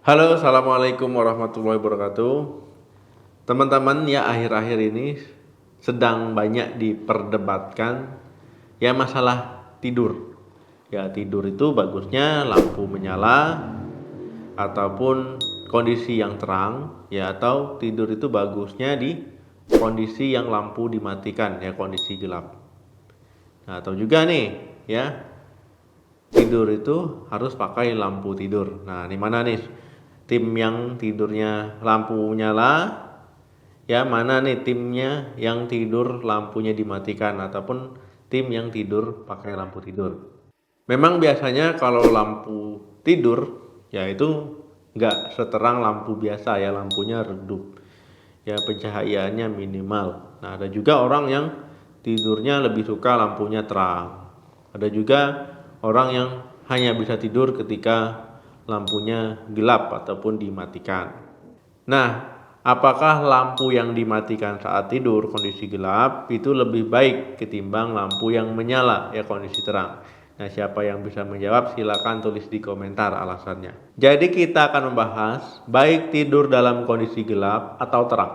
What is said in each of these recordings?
Halo, assalamualaikum warahmatullahi wabarakatuh. Teman-teman, ya akhir-akhir ini sedang banyak diperdebatkan ya masalah tidur. Ya tidur itu bagusnya lampu menyala ataupun kondisi yang terang, ya atau tidur itu bagusnya di kondisi yang lampu dimatikan, ya kondisi gelap. Nah, atau juga nih, ya tidur itu harus pakai lampu tidur. Nah, di mana nih tim yang tidurnya lampu nyala, ya mana nih timnya yang tidur lampunya dimatikan ataupun tim yang tidur pakai lampu tidur. Memang biasanya kalau lampu tidur ya itu nggak seterang lampu biasa, ya lampunya redup, ya pencahayaannya minimal. Nah, ada juga orang yang tidurnya lebih suka lampunya terang. Ada juga orang yang hanya bisa tidur ketika lampunya gelap ataupun dimatikan. Nah, apakah lampu yang dimatikan saat tidur kondisi gelap itu lebih baik ketimbang lampu yang menyala ya kondisi terang? Nah, siapa yang bisa menjawab silakan tulis di komentar alasannya. Jadi kita akan membahas baik tidur dalam kondisi gelap atau terang.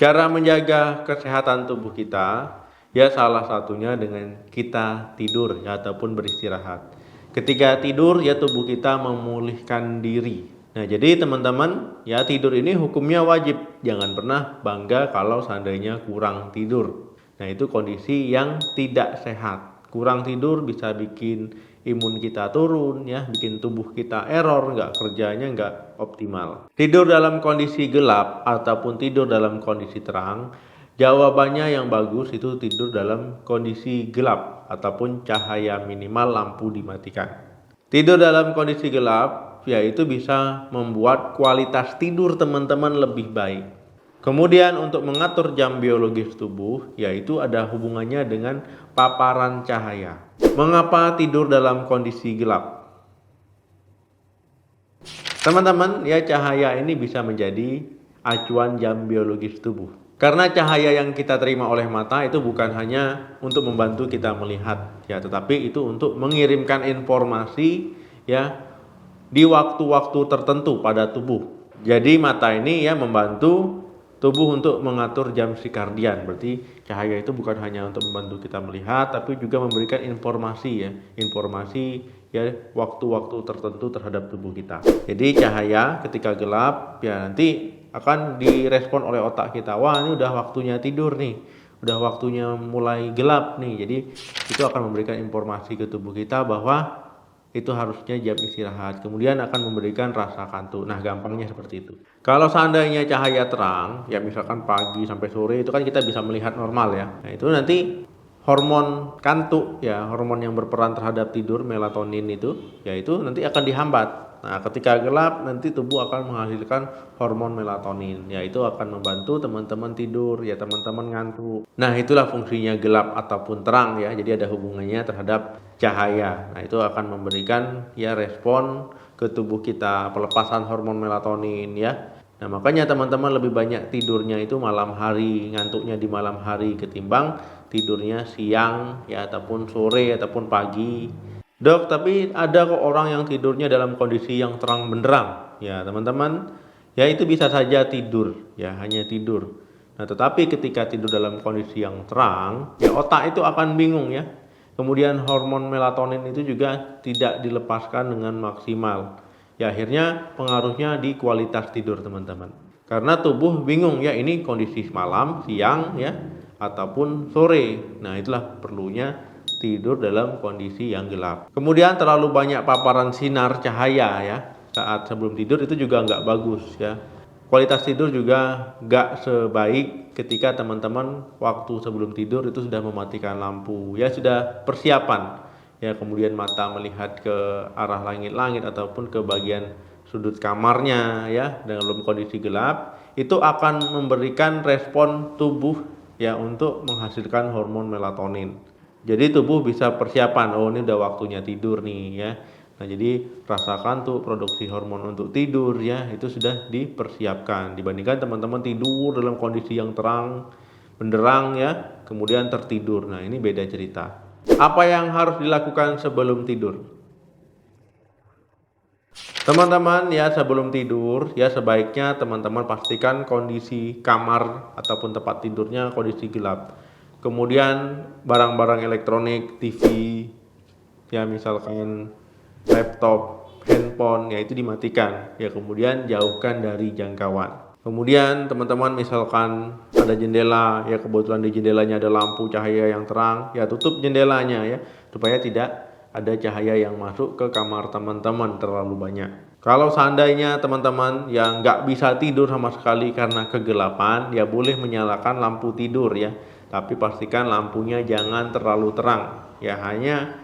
Cara menjaga kesehatan tubuh kita, ya salah satunya dengan kita tidur ya ataupun beristirahat. Ketika tidur ya tubuh kita memulihkan diri. Nah, jadi teman-teman, ya tidur ini hukumnya wajib. Jangan pernah bangga kalau seandainya kurang tidur. Nah, itu kondisi yang tidak sehat. Kurang tidur bisa bikin imun kita turun, ya bikin tubuh kita error, nggak kerjanya nggak optimal. Tidur dalam kondisi gelap ataupun tidur dalam kondisi terang, jawabannya yang bagus itu tidur dalam kondisi gelap ataupun cahaya minimal lampu dimatikan. Tidur dalam kondisi gelap yaitu bisa membuat kualitas tidur teman-teman lebih baik. Kemudian untuk mengatur jam biologis tubuh, yaitu ada hubungannya dengan paparan cahaya. Mengapa tidur dalam kondisi gelap? Teman-teman, ya cahaya ini bisa menjadi acuan jam biologis tubuh. Karena cahaya yang kita terima oleh mata itu bukan hanya untuk membantu kita melihat, ya, tetapi itu untuk mengirimkan informasi ya di waktu-waktu tertentu pada tubuh. Jadi mata ini ya membantu tubuh untuk mengatur jam sirkadian. Berarti cahaya itu bukan hanya untuk membantu kita melihat, tapi juga memberikan informasi ya waktu-waktu tertentu terhadap tubuh kita. Jadi cahaya ketika gelap ya nanti akan direspon oleh otak kita. Wah, ini udah waktunya tidur nih. Udah waktunya mulai gelap nih. Jadi itu akan memberikan informasi ke tubuh kita bahwa itu harusnya jam istirahat. Kemudian akan memberikan rasa kantuk. Nah, gampangnya seperti itu. Kalau seandainya cahaya terang, ya misalkan pagi sampai sore itu kan kita bisa melihat normal ya. Nah, itu nanti hormon kantuk ya, hormon yang berperan terhadap tidur melatonin itu, yaitu nanti akan dihambat. Nah, ketika gelap nanti tubuh akan menghasilkan hormon melatonin, yaitu akan membantu teman-teman tidur, ya teman-teman ngantuk. Nah, itulah fungsinya gelap ataupun terang ya. Jadi ada hubungannya terhadap cahaya. Nah, itu akan memberikan ya respon ke tubuh kita, pelepasan hormon melatonin ya. Nah, makanya teman-teman lebih banyak tidurnya itu malam hari, ngantuknya di malam hari ketimbang tidurnya siang ya ataupun sore ataupun pagi. Dok, tapi ada kok orang yang tidurnya dalam kondisi yang terang benderang. Ya, teman-teman, ya itu bisa saja tidur, ya hanya tidur. Nah, tetapi ketika tidur dalam kondisi yang terang, ya otak itu akan bingung ya. Kemudian hormon melatonin itu juga tidak dilepaskan dengan maksimal. Ya akhirnya pengaruhnya di kualitas tidur teman-teman. Karena tubuh bingung ya ini kondisi malam, siang ya ataupun sore. Nah, itulah perlunya tidur dalam kondisi yang gelap. Kemudian terlalu banyak paparan sinar cahaya ya saat sebelum tidur itu juga nggak bagus ya. Kualitas tidur juga nggak sebaik ketika teman-teman waktu sebelum tidur itu sudah mematikan lampu ya, sudah persiapan ya, kemudian mata melihat ke arah langit-langit ataupun ke bagian sudut kamarnya ya dalam kondisi gelap, itu akan memberikan respon tubuh ya untuk menghasilkan hormon melatonin. Jadi tubuh bisa persiapan, oh ini udah waktunya tidur nih ya. Nah, jadi rasakan tuh produksi hormon untuk tidur ya, itu sudah dipersiapkan. Dibandingkan teman-teman tidur dalam kondisi yang terang benderang ya, kemudian tertidur. Nah, ini beda cerita. Apa yang harus dilakukan sebelum tidur? Teman-teman ya, sebelum tidur ya sebaiknya teman-teman pastikan kondisi kamar ataupun tempat tidurnya kondisi gelap. Kemudian barang-barang elektronik, TV, ya misalkan laptop, handphone, ya itu dimatikan. Ya kemudian jauhkan dari jangkauan. Kemudian teman-teman misalkan ada jendela, ya kebetulan di jendelanya ada lampu cahaya yang terang, ya tutup jendelanya ya supaya tidak ada cahaya yang masuk ke kamar teman-teman terlalu banyak. Kalau seandainya teman-teman yang nggak bisa tidur sama sekali karena kegelapan, ya boleh menyalakan lampu tidur ya. Tapi pastikan lampunya jangan terlalu terang, ya hanya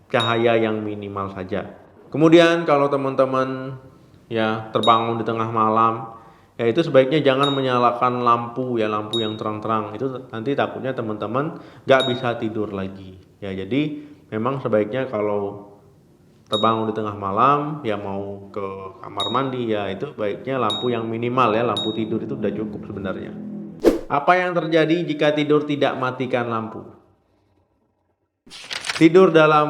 cahaya yang minimal saja. Kemudian kalau teman-teman ya terbangun di tengah malam, ya itu sebaiknya jangan menyalakan lampu ya, lampu yang terang-terang. Itu nanti takutnya teman-teman nggak bisa tidur lagi. Ya jadi memang sebaiknya kalau terbangun di tengah malam ya mau ke kamar mandi ya itu baiknya lampu yang minimal ya, lampu tidur itu udah cukup sebenarnya. Apa yang terjadi jika tidur tidak matikan lampu? Tidur dalam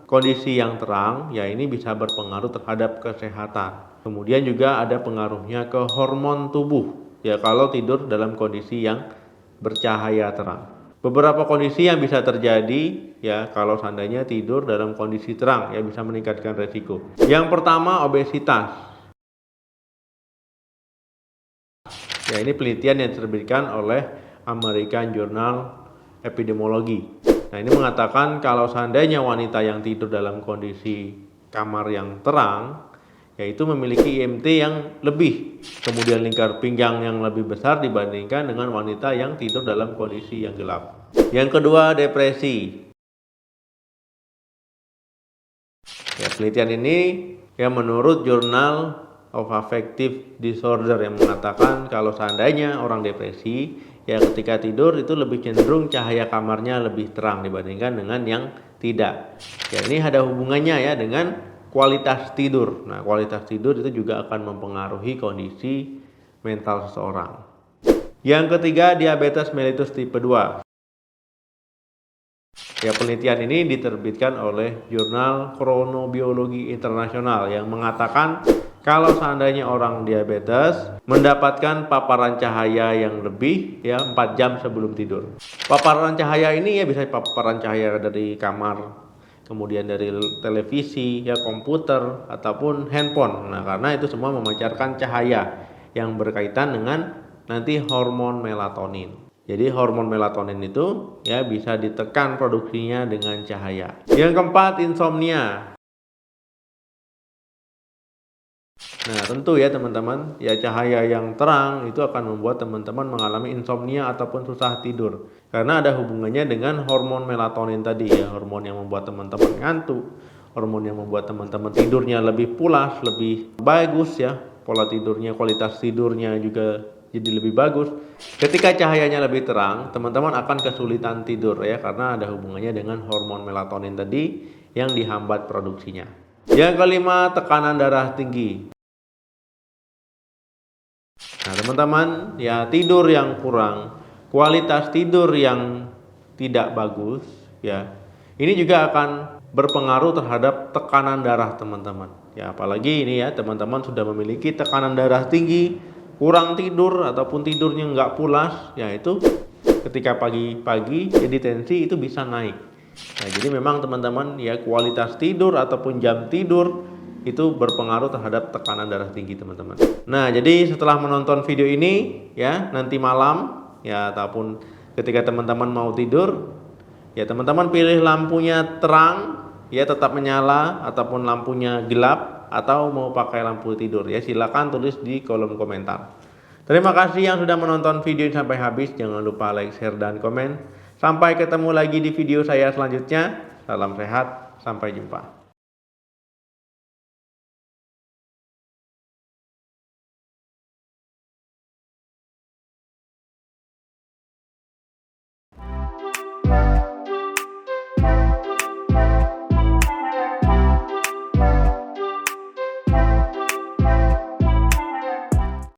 kondisi yang terang ya ini bisa berpengaruh terhadap kesehatan. Kemudian juga ada pengaruhnya ke hormon tubuh ya kalau tidur dalam kondisi yang bercahaya terang. Beberapa kondisi yang bisa terjadi ya kalau seandainya tidur dalam kondisi terang ya bisa meningkatkan resiko. Yang pertama obesitas. Ya ini penelitian yang diterbitkan oleh American Journal Epidemiology. Nah ini mengatakan kalau seandainya wanita yang tidur dalam kondisi kamar yang terang yaitu memiliki IMT yang lebih, kemudian lingkar pinggang yang lebih besar dibandingkan dengan wanita yang tidur dalam kondisi yang gelap. Yang kedua, depresi. Ya, penelitian ini yang menurut Journal of Affective Disorder yang mengatakan kalau seandainya orang depresi ya ketika tidur itu lebih cenderung cahaya kamarnya lebih terang dibandingkan dengan yang tidak. Ya ini ada hubungannya ya dengan kualitas tidur. Nah, kualitas tidur itu juga akan mempengaruhi kondisi mental seseorang. Yang ketiga, diabetes mellitus tipe 2. Ya, penelitian ini diterbitkan oleh Jurnal Kronobiologi Internasional yang mengatakan kalau seandainya orang diabetes mendapatkan paparan cahaya yang lebih ya 4 jam sebelum tidur. Paparan cahaya ini ya bisa paparan cahaya dari kamar, kemudian dari televisi, ya komputer ataupun handphone. Nah, karena itu semua memancarkan cahaya yang berkaitan dengan nanti hormon melatonin. Jadi hormon melatonin itu ya bisa ditekan produksinya dengan cahaya. Yang keempat, insomnia. Nah, tentu ya teman-teman, ya cahaya yang terang itu akan membuat teman-teman mengalami insomnia ataupun susah tidur. Karena ada hubungannya dengan hormon melatonin tadi ya, hormon yang membuat teman-teman ngantuk, hormon yang membuat teman-teman tidurnya lebih pulas, lebih bagus ya, pola tidurnya, kualitas tidurnya juga jadi lebih bagus. Ketika cahayanya lebih terang, teman-teman akan kesulitan tidur ya, karena ada hubungannya dengan hormon melatonin tadi yang dihambat produksinya. Yang kelima, tekanan darah tinggi. Nah teman-teman ya, tidur yang kurang, kualitas tidur yang tidak bagus ya, ini juga akan berpengaruh terhadap tekanan darah teman-teman ya. Apalagi ini ya teman-teman sudah memiliki tekanan darah tinggi, kurang tidur ataupun tidurnya nggak pulas ya, itu ketika pagi-pagi jadi tensi itu bisa naik. Nah jadi memang teman-teman ya, kualitas tidur ataupun jam tidur itu berpengaruh terhadap tekanan darah tinggi teman-teman. Nah jadi setelah menonton video ini ya, nanti malam ya ataupun ketika teman-teman mau tidur ya, teman-teman pilih lampunya terang ya, tetap menyala ataupun lampunya gelap atau mau pakai lampu tidur ya, silakan tulis di kolom komentar. Terima kasih yang sudah menonton video ini sampai habis. Jangan lupa like, share, dan komen. Sampai ketemu lagi di video saya selanjutnya. Salam sehat, sampai jumpa.